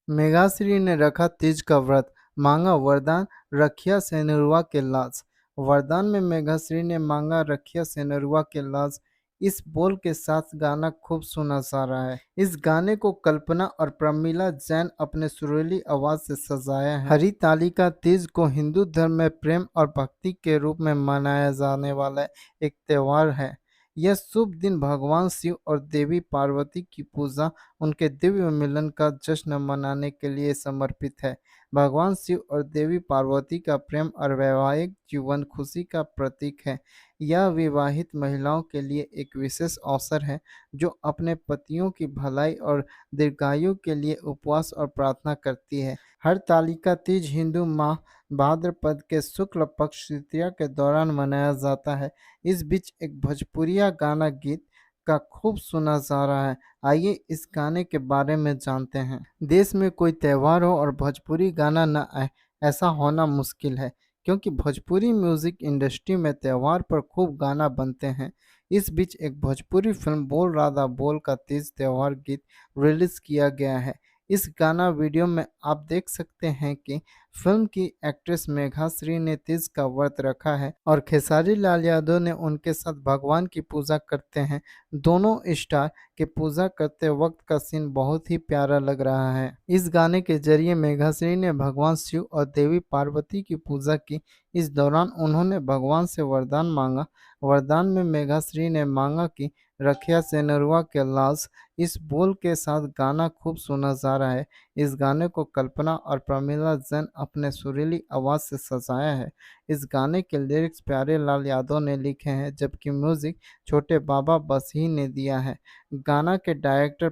मेघाश्री ने रखा तीज का व्रत, मांगा वरदान, रखिया सेनुरवा के लाज। वरदान में मेघाश्री ने मांगा रखिया सेनुरवा के लाज। इस बोल के साथ गाना खूब सुना जा रहा है। इस गाने को कल्पना और प्रमीला जैन अपने सुरीली आवाज से सजाया है। हरितालिका तीज को हिंदू धर्म में प्रेम और भक्ति के रूप में मनाया जाने वाला एक त्योहार है। यह शुभ दिन भगवान शिव और देवी पार्वती की पूजा, उनके दिव्य मिलन का जश्न मनाने के लिए समर्पित है। भगवान शिव और देवी पार्वती का प्रेम और वैवाहिक जीवन खुशी का प्रतीक है। यह विवाहित महिलाओं के लिए एक विशेष अवसर है जो अपने पतियों की भलाई और दीर्घायु के लिए उपवास और प्रार्थना करती है। हरतालिका तीज हिंदू माह भाद्रपद के शुक्ल पक्ष तृतीया के दौरान मनाया जाता है। इस बीच एक भोजपुरिया गाना गीत का खूब सुना जा रहा है। आइए इस गाने के बारे में जानते हैं। देश में कोई त्यौहार हो और भोजपुरी गाना न आए, ऐसा होना मुश्किल है, क्योंकि भोजपुरी म्यूजिक इंडस्ट्री में त्यौहार पर खूब गाना बनते हैं। इस बीच एक भोजपुरी फिल्म बोल राधा बोल का तीज त्यौहार गीत रिलीज किया गया है। इस गाना वीडियो में आप देख सकते हैं कि फिल्म की एक्ट्रेस मेघाश्री ने तीज का व्रत रखा है और खेसारी लाल यादव ने उनके साथ भगवान की पूजा करते हैं। दोनों स्टार के पूजा करते वक्त का सीन बहुत ही प्यारा लग रहा है। इस गाने के जरिए मेघाश्री ने भगवान शिव और देवी पार्वती की पूजा की। इस दौरान उन्होंने भगवान से वरदान मांगा। वरदान में मेघाश्री ने मांगा कि रखिया सेनरुआ के लाश। इस बोल के साथ गाना खूब सुना जा रहा है। इस गाने को कल्पना और प्रमीला जैन अपने सुरीली आवाज से सजाया है। इस गाने के लिरिक्स प्यारे लाल यादव ने लिखे हैं, जबकि म्यूजिक छोटे बाबा बसही ने दिया है। गाना के डायरेक्टर